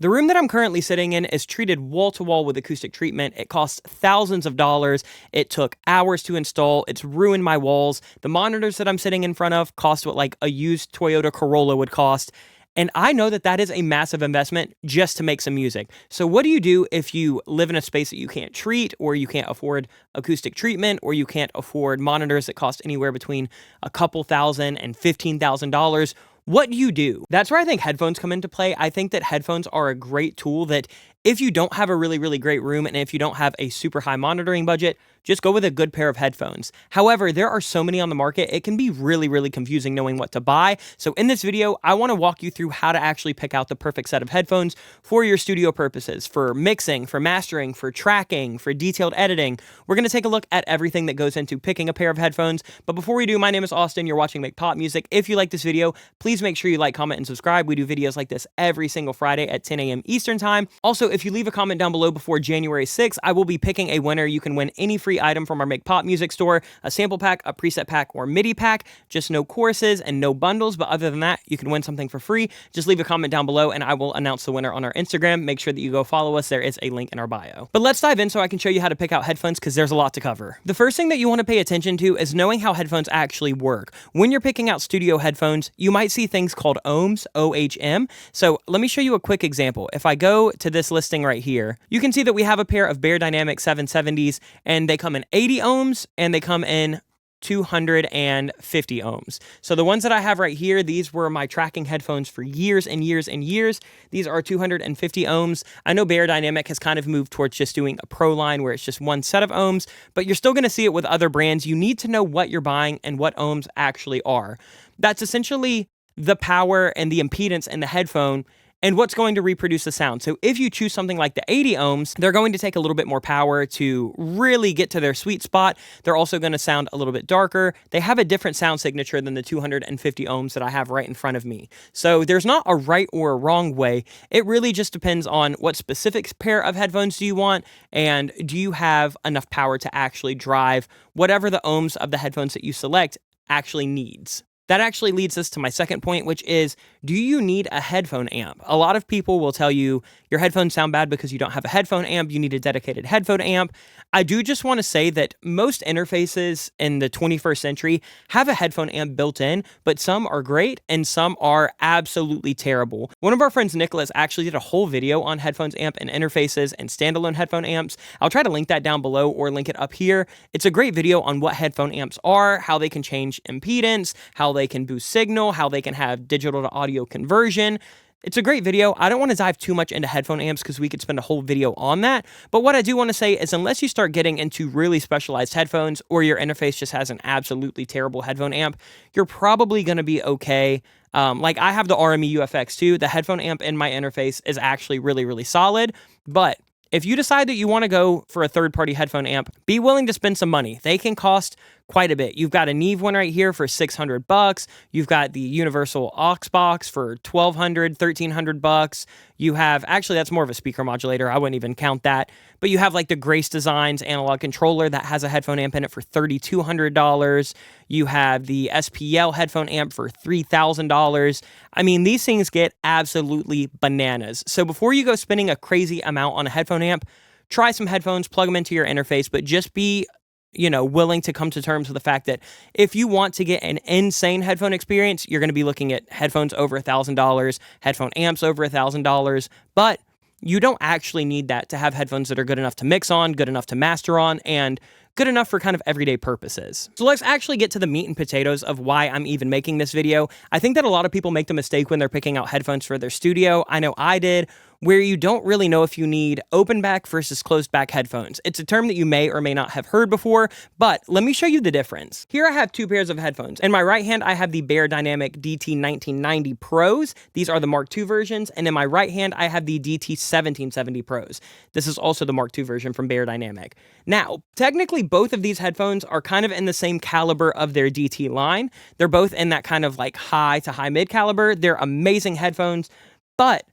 The room that I'm currently sitting in is treated wall-to-wall with acoustic treatment. It costs thousands of dollars. It took hours to install. It's ruined my walls. The monitors that I'm sitting in front of cost what like a used Toyota Corolla would cost. And I know that that is a massive investment just to make some music. So what do you do if you live in a space that you can't treat, or you can't afford acoustic treatment, or you can't afford monitors that cost anywhere between a couple thousand and $15,000? What do you do? That's where I think headphones come into play. I think that headphones are a great tool that if you don't have a really, really great room and if you don't have a super high monitoring budget, just go with a good pair of headphones. However, there are so many on the market, it can be really, really confusing knowing what to buy. So in this video, I want to walk you through how to actually pick out the perfect set of headphones for your studio purposes, for mixing, for mastering, for tracking, for detailed editing. We're going to take a look at everything that goes into picking a pair of headphones. But before we do, my name is Austin. You're watching Make Pop Music. If you like this video, please make sure you like, comment, and subscribe. We do videos like this every single Friday at 10 a.m. Eastern Time. Also, if you leave a comment down below before January 6th, I will be picking a winner. You can win any free item from our Make Pop Music store, a sample pack, a preset pack, or MIDI pack. Just no courses and no bundles, but other than that, you can win something for free. Just leave a comment down below and I will announce the winner on our Instagram. Make sure that you go follow us. There is a link in our bio. But let's dive in so I can show you how to pick out headphones because there's a lot to cover. The first thing that you want to pay attention to is knowing how headphones actually work. When you're picking out studio headphones, you might see things called ohms, O-H-M. So let me show you a quick example. If I go to this listing right here, you can see that we have a pair of Baritone 770s and they come in 80 ohms and they come in 250 ohms. So the ones that I have right here, these were my tracking headphones for years and years and years. These are 250 ohms. I know Baritone has kind of moved towards just doing a pro line where it's just one set of ohms, but you're still going to see it with other brands. You need to know what you're buying and what ohms actually are. That's essentially the power and the impedance in the headphone and what's going to reproduce the sound. So if you choose something like the 80 ohms, they're going to take a little bit more power to really get to their sweet spot. They're also going to sound a little bit darker. They have a different sound signature than the 250 ohms that I have right in front of me. So there's not a right or a wrong way. It really just depends on what specific pair of headphones do you want, and do you have enough power to actually drive whatever the ohms of the headphones that you select actually needs. That actually leads us to my second point, which is, do you need a headphone amp? A lot of people will tell you your headphones sound bad because you don't have a headphone amp. You need a dedicated headphone amp. I do just want to say that most interfaces in the 21st century have a headphone amp built in, but some are great and some are absolutely terrible. One of our friends, Nicholas, actually did a whole video on headphones amp and interfaces and standalone headphone amps. I'll try to link that down below or link it up here. It's a great video on what headphone amps are, how they can change impedance, how they can boost signal, how they can have digital to audio conversion. It's a great video. I don't want to dive too much into headphone amps because we could spend a whole video on that. But what I do want to say is unless you start getting into really specialized headphones or your interface just has an absolutely terrible headphone amp, you're probably going to be okay. Like I have the RME UFX2. The headphone amp in my interface is actually really, really solid. But if you decide that you want to go for a third-party headphone amp, be willing to spend some money. They can cost quite a bit. You've got a Neve one right here for $600. You've got the universal aux box for $1,200, $1,300. You have, actually that's more of a speaker modulator. I wouldn't even count that. But you have like the Grace Designs analog controller that has a headphone amp in it for $3,200. You have the SPL headphone amp for $3,000. I mean, these things get absolutely bananas. So before you go spending a crazy amount on a headphone amp, try some headphones, plug them into your interface, but just be willing to come to terms with the fact that if you want to get an insane headphone experience, you're going to be looking at headphones over $1,000, headphone amps over $1,000, but you don't actually need that to have headphones that are good enough to mix on, good enough to master on, and good enough for kind of everyday purposes. So let's actually get to the meat and potatoes of why I'm even making this video. I think that a lot of people make the mistake when they're picking out headphones for their studio. I know I did, where you don't really know if you need open back versus closed back headphones. It's a term that you may or may not have heard before, but let me show you the difference. Here I have two pairs of headphones. In my right hand, I have the Baritone DT1990 Pros. These are the Mark II versions. And in my right hand, I have the DT1770 Pros. This is also the Mark II version from Baritone. Now, technically, both of these headphones are kind of in the same caliber of their DT line. They're both in that kind of like high to high mid caliber. They're amazing headphones, but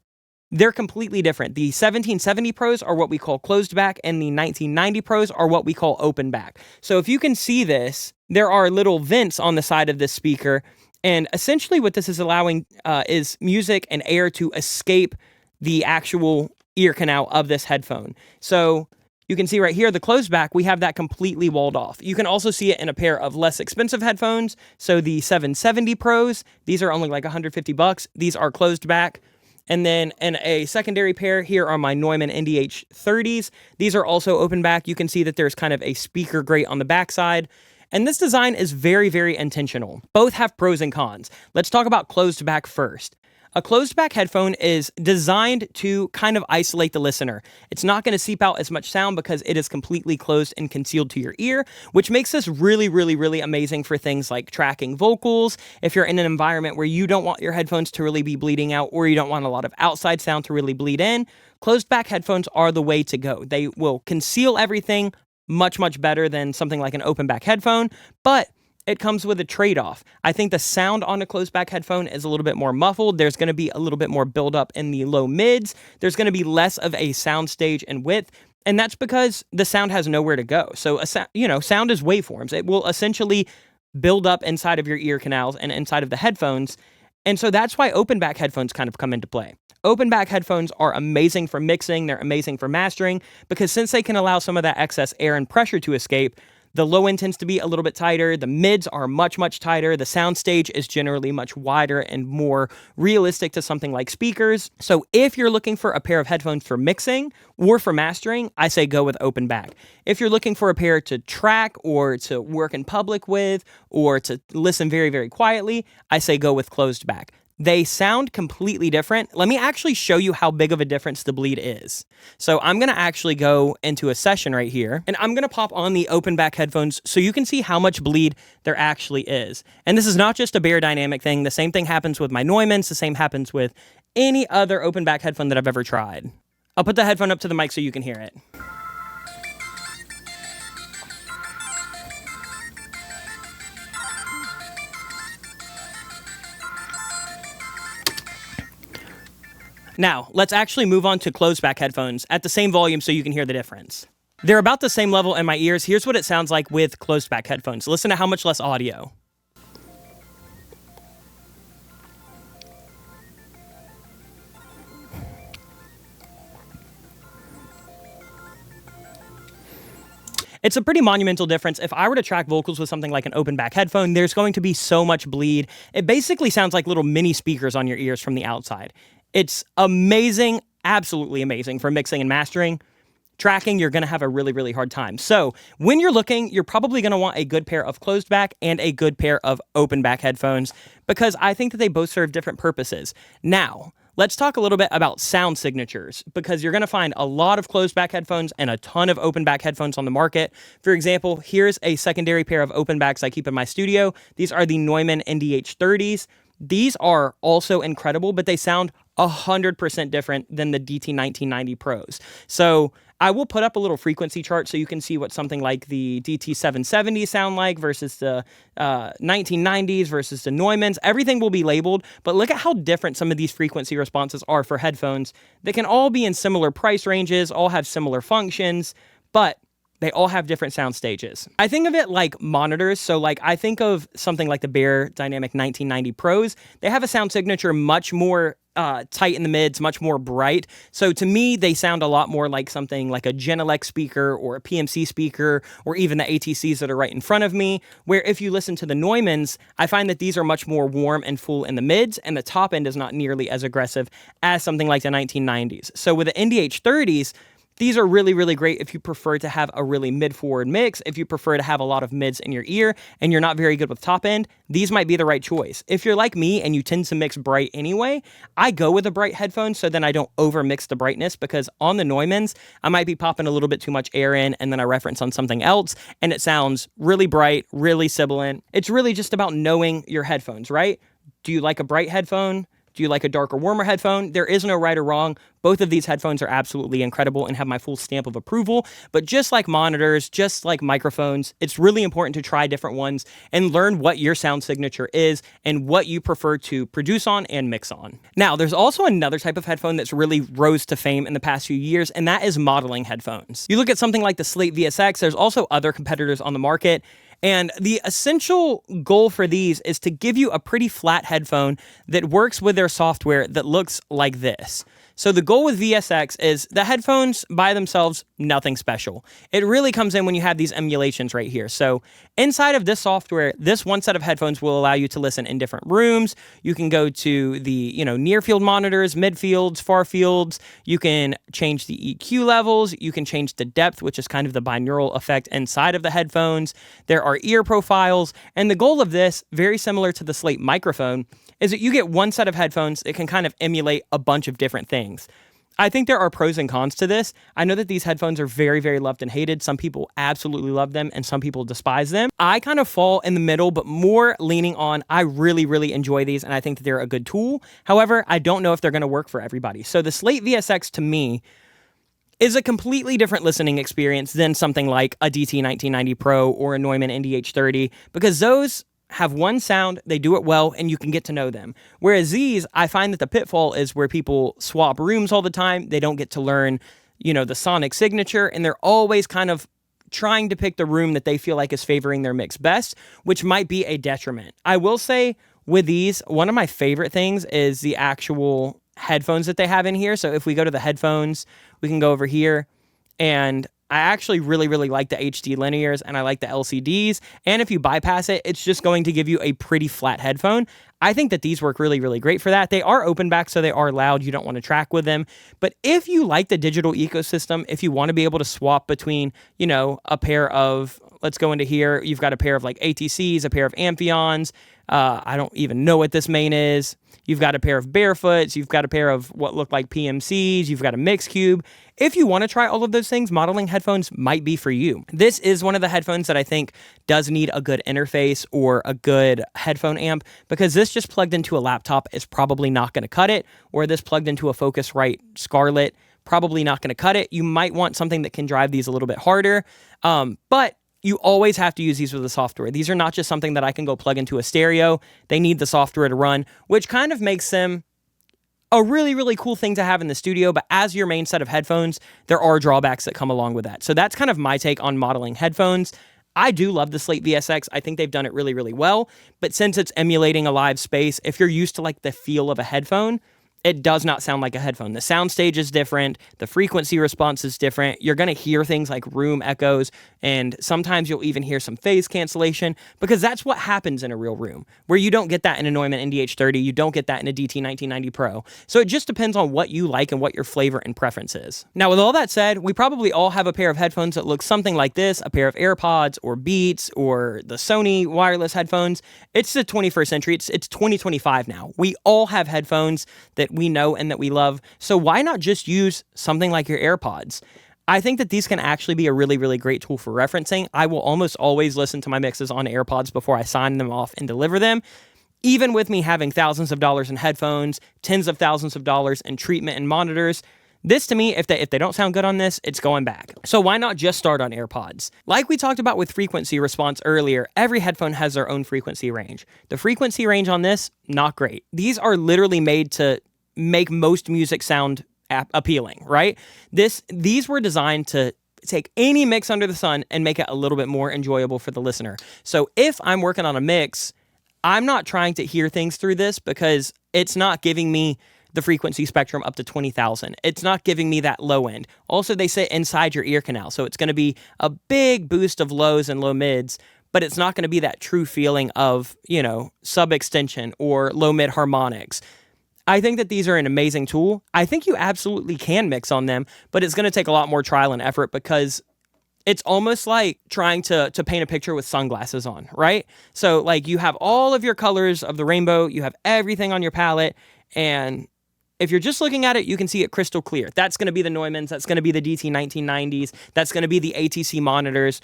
they're completely different. The 1770 Pros are what we call closed back, and the 1990 Pros are what we call open back. So if you can see this, there are little vents on the side of this speaker, and essentially what this is allowing is music and air to escape the actual ear canal of this headphone. So you can see right here, the closed back, we have that completely walled off. You can also see it in a pair of less expensive headphones. So the 770 Pros, these are only like $150. These are closed back. And then in a secondary pair, here are my Neumann NDH30s. These are also open back. You can see that there's kind of a speaker grate on the backside. And this design is very, very intentional. Both have pros and cons. Let's talk about closed back first. A closed back headphone is designed to kind of isolate the listener. It's not going to seep out as much sound because it is completely closed and concealed to your ear, which makes this really, really, really amazing for things like tracking vocals. If you're in an environment where you don't want your headphones to really be bleeding out, or you don't want a lot of outside sound to really bleed in, closed back headphones are the way to go. They will conceal everything much, much better than something like an open back headphone, but it comes with a trade-off. I think the sound on a closed back headphone is a little bit more muffled. There's going to be a little bit more buildup in the low mids. There's going to be less of a sound stage and width, and that's because the sound has nowhere to go. So, sound is waveforms. It will essentially build up inside of your ear canals and inside of the headphones, and so that's why open back headphones kind of come into play. Open back headphones are amazing for mixing. They're amazing for mastering because since they can allow some of that excess air and pressure to escape, the low end tends to be a little bit tighter. The mids are much, much tighter. The sound stage is generally much wider and more realistic to something like speakers. So if you're looking for a pair of headphones for mixing or for mastering, I say go with open back. If you're looking for a pair to track or to work in public with or to listen very, very quietly, I say go with closed back. They sound completely different. Let me actually show you how big of a difference the bleed is. So I'm going to actually go into a session right here, and I'm going to pop on the open back headphones so you can see how much bleed there actually is. And this is not just a bare dynamic thing. The same thing happens with my Neumanns. The same happens with any other open back headphone that I've ever tried. I'll put the headphone up to the mic so you can hear it. Now, let's actually move on to closed back headphones at the same volume so you can hear the difference. They're about the same level in my ears. Here's what it sounds like with closed back headphones. Listen to how much less audio. It's a pretty monumental difference. If I were to track vocals with something like an open back headphone, there's going to be so much bleed. It basically sounds like little mini speakers on your ears from the outside. It's amazing, absolutely amazing for mixing and mastering. Tracking, you're going to have a really, really hard time. So when you're looking, you're probably going to want a good pair of closed back and a good pair of open back headphones because I think that they both serve different purposes. Now, let's talk a little bit about sound signatures because you're going to find a lot of closed back headphones and a ton of open back headphones on the market. For example, here's a secondary pair of open backs I keep in my studio. These are the Neumann NDH30s. These are also incredible, but they sound 100% different than the DT1990 Pros. So I will put up a little frequency chart so you can see what something like the DT770 sound like versus the 1990s versus the Neumanns. Everything will be labeled, but look at how different some of these frequency responses are for headphones. They can all be in similar price ranges, all have similar functions, but they all have different sound stages. I think of it like monitors. So like I think of something like the Bear Dynamic 1990 Pros. They have a sound signature much more tight in the mids, much more bright. So to me, they sound a lot more like something like a Genelec speaker or a PMC speaker or even the ATCs that are right in front of me, where if you listen to the Neumanns, I find that these are much more warm and full in the mids, and the top end is not nearly as aggressive as something like the 1990s. So with the NDH30s, these are really, really great if you prefer to have a really mid-forward mix, if you prefer to have a lot of mids in your ear, and you're not very good with top end, these might be the right choice. If you're like me and you tend to mix bright anyway, I go with a bright headphone so then I don't over-mix the brightness because on the Neumanns, I might be popping a little bit too much air in and then I reference on something else, and it sounds really bright, really sibilant. It's really just about knowing your headphones, right? Do you like a bright headphone? Do you like a darker, warmer headphone? There is no right or wrong. Both of these headphones are absolutely incredible and have my full stamp of approval. But just like monitors, just like microphones, it's really important to try different ones and learn what your sound signature is and what you prefer to produce on and mix on. Now, there's also another type of headphone that's really rose to fame in the past few years, and that is modeling headphones. You look at something like the Slate VSX, there's also other competitors on the market. And the essential goal for these is to give you a pretty flat headphone that works with their software that looks like this. So the goal with VSX is the headphones by themselves, nothing special. It really comes in when you have these emulations right here. So inside of this software, this one set of headphones will allow you to listen in different rooms. You can go to the, near field monitors, mid fields, far fields. You can change the EQ levels. You can change the depth, which is kind of the binaural effect inside of the headphones. There are ear profiles. And the goal of this, very similar to the Slate microphone, is that you get one set of headphones that can kind of emulate a bunch of different things. I think there are pros and cons to this. I know that these headphones are very, very loved and hated. Some people absolutely love them and some people despise them. I kind of fall in the middle, but more leaning on I really, really enjoy these and I think that they're a good tool. However, I don't know if they're going to work for everybody. So the Slate VSX to me is a completely different listening experience than something like a DT 1990 Pro or a Neumann NDH30 because those have one sound, they do it well, and you can get to know them. Whereas these, I find that the pitfall is where people swap rooms all the time. They don't get to learn, the sonic signature, and they're always kind of trying to pick the room that they feel like is favoring their mix best, which might be a detriment. I will say with these, one of my favorite things is the actual headphones that they have in here. So if we go to the headphones, we can go over here, and I actually really, really like the HD linears and I like the LCDs. And if you bypass it, it's just going to give you a pretty flat headphone. I think that these work really, really great for that. They are open back, so they are loud. You don't want to track with them. But if you like the digital ecosystem, if you want to be able to swap between, a pair of, let's go into here, you've got a pair of like ATCs, a pair of Amphion's. I don't even know what this main is. You've got a pair of Barefoots. You've got a pair of what look like PMCs. You've got a mix cube. If you want to try all of those things, modeling headphones might be for you. This is one of the headphones that I think does need a good interface or a good headphone amp because this just plugged into a laptop is probably not going to cut it, or this plugged into a Focusrite Scarlett, probably not going to cut it. You might want something that can drive these a little bit harder, but you always have to use these with the software. These are not just something that I can go plug into a stereo. They need the software to run, which kind of makes them a really, really cool thing to have in the studio. But as your main set of headphones, there are drawbacks that come along with that. So that's kind of my take on modeling headphones. I do love the Slate VSX. I think they've done it really, really well. But since it's emulating a live space, if you're used to like the feel of a headphone, it does not sound like a headphone. The sound stage is different. The frequency response is different. You're going to hear things like room echoes, and sometimes you'll even hear some phase cancellation because that's what happens in a real room, where you don't get that in a Neumann NDH30. You don't get that in a DT 1990 Pro. So it just depends on what you like and what your flavor and preference is. Now, with all that said, we probably all have a pair of headphones that look something like this, a pair of AirPods or Beats or the Sony wireless headphones. It's the 21st century. It's 2025 now. We all have headphones that we know and that we love. So why not just use something like your AirPods? I think that these can actually be a really, really great tool for referencing. I will almost always listen to my mixes on AirPods before I sign them off and deliver them. Even with me having thousands of dollars in headphones, tens of thousands of dollars in treatment and monitors, this to me, if they don't sound good on this, it's going back. So why not just start on AirPods? Like we talked about with frequency response earlier, every headphone has their own frequency range. The frequency range on this, not great. These are literally made to make most music sound appealing, right? These were designed to take any mix under the sun and make it a little bit more enjoyable for the listener. So if I'm working on a mix, I'm not trying to hear things through this because it's not giving me the frequency spectrum up to 20,000. It's not giving me that low end. Also, they sit inside your ear canal, so it's going to be a big boost of lows and low mids, but it's not going to be that true feeling of, sub-extension or low-mid harmonics. I think that these are an amazing tool. I think you absolutely can mix on them, but it's going to take a lot more trial and effort because it's almost like trying to paint a picture with sunglasses on, right? So, like, you have all of your colors of the rainbow, you have everything on your palette, and if you're just looking at it, you can see it crystal clear. That's going to be the Neumanns. That's going to be the DT 1990s. That's going to be the ATC monitors.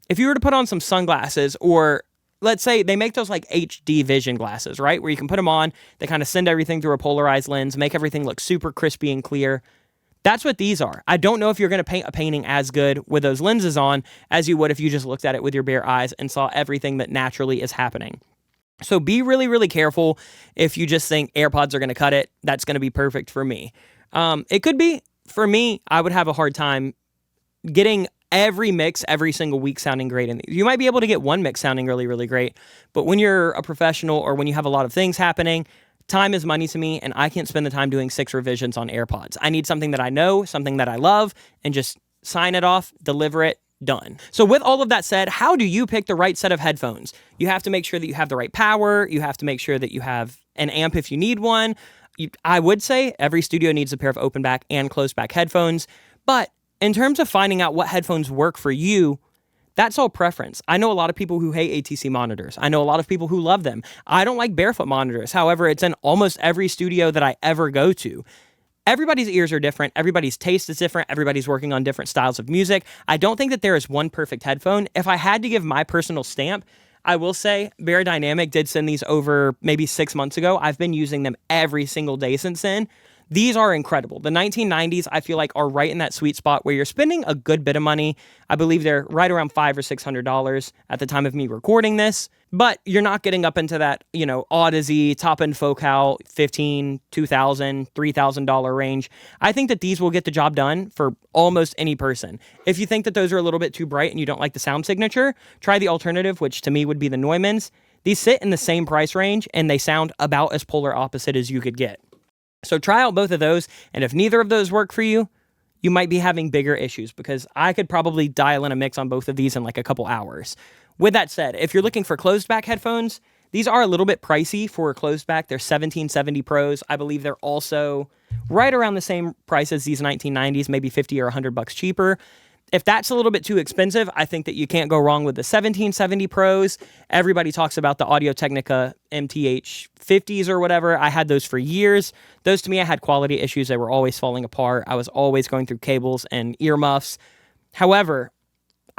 If you were to put on some sunglasses, or let's say they make those like HD vision glasses, right? Where you can put them on, they kind of send everything through a polarized lens, make everything look super crispy and clear. That's what these are. I don't know if you're going to paint a painting as good with those lenses on as you would if you just looked at it with your bare eyes and saw everything that naturally is happening. So be really, really careful if you just think AirPods are going to cut it. That's going to be perfect for me. It could be. For me, I would have a hard time getting every mix every single week sounding great. And you might be able to get one mix sounding really, really great. But when you're a professional or when you have a lot of things happening, Time is money to me, and I can't spend the time doing 6 revisions on AirPods. I need something that I know, something that I love, and just sign it off, deliver it, done. So with all of that said, how do you pick the right set of headphones? You have to make sure that you have the right power. You have to make sure that you have an amp if you need one. I would say every studio needs a pair of open back and closed back headphones. But in terms of finding out what headphones work for you, that's all preference. I know a lot of people who hate ATC monitors. I know a lot of people who love them. I don't like barefoot monitors. However, it's in almost every studio that I ever go to. Everybody's ears are different. Everybody's taste is different. Everybody's working on different styles of music. I don't think that there is one perfect headphone. If I had to give my personal stamp, I will say Baritone did send these over maybe 6 months ago. I've been using them every single day since then. These are incredible. The 1990s, I feel like, are right in that sweet spot where you're spending a good bit of money. I believe they're right around $500 or $600 at the time of me recording this. But you're not getting up into that, Odyssey, top-end Focal, $1,500, $2,000, $3,000 range. I think that these will get the job done for almost any person. If you think that those are a little bit too bright and you don't like the sound signature, try the alternative, which to me would be the Neumanns. These sit in the same price range, and they sound about as polar opposite as you could get. So try out both of those, and if neither of those work for you, you might be having bigger issues, because I could probably dial in a mix on both of these in like a couple hours. With that said, if you're looking for closed back headphones, these are a little bit pricey for a closed back. They're 1770 Pros. I believe they're also right around the same price as these 1990s, maybe 50 or $100 cheaper. If that's a little bit too expensive, I think that you can't go wrong with the 1770 Pros. Everybody talks about the Audio-Technica MTH 50s or whatever. I had those for years. Those, to me, I had quality issues. They were always falling apart. I was always going through cables and earmuffs. However,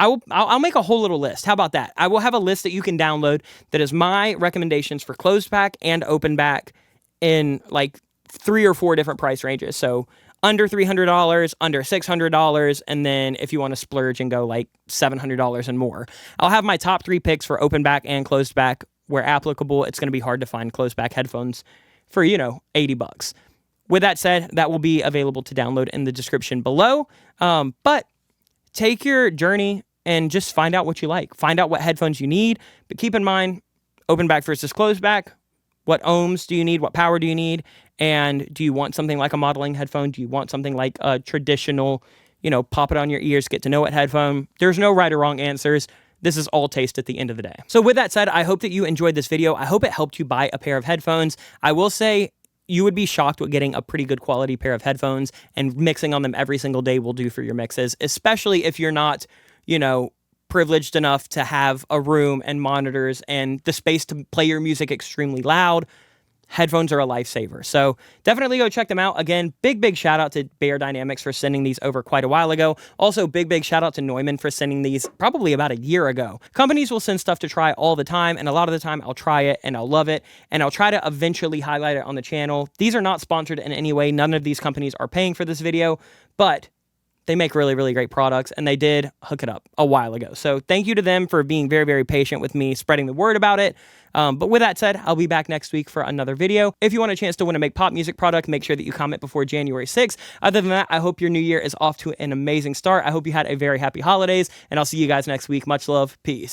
I'll make a whole little list. How about that? I will have a list that you can download that is my recommendations for closed back and open back in like 3 or 4 different price ranges. So under $300, under $600, and then if you want to splurge and go like $700 and more. I'll have my top 3 picks for open back and closed back. Where applicable, it's going to be hard to find closed back headphones for, $80. With that said, that will be available to download in the description below. But take your journey and just find out what you like. Find out what headphones you need, but keep in mind, open back versus closed back. What ohms do you need? What power do you need? And do you want something like a modeling headphone? Do you want something like a traditional, pop it on your ears, get to know it headphone? There's no right or wrong answers. This is all taste at the end of the day. So with that said, I hope that you enjoyed this video. I hope it helped you buy a pair of headphones. I will say you would be shocked what getting a pretty good quality pair of headphones and mixing on them every single day will do for your mixes, especially if you're not, privileged enough to have a room and monitors and the space to play your music extremely loud. Headphones are a lifesaver. So definitely go check them out. Again, big shout out to Baritone for sending these over quite a while ago. Also, big shout out to Neumann for sending these probably about a year ago. Companies will send stuff to try all the time, and a lot of the time I'll try it and I'll love it, and I'll try to eventually highlight it on the channel. These are not sponsored in any way. None of these companies are paying for this video, but they make really great products, and they did hook it up a while ago. So thank you to them for being very patient with me, spreading the word about it. But with that said, I'll be back next week for another video. If you want a chance to win a Make Pop Music product, make sure that you comment before January 6th. Other than that, I hope your new year is off to an amazing start. I hope you had a very happy holidays, and I'll see you guys next week. Much love. Peace.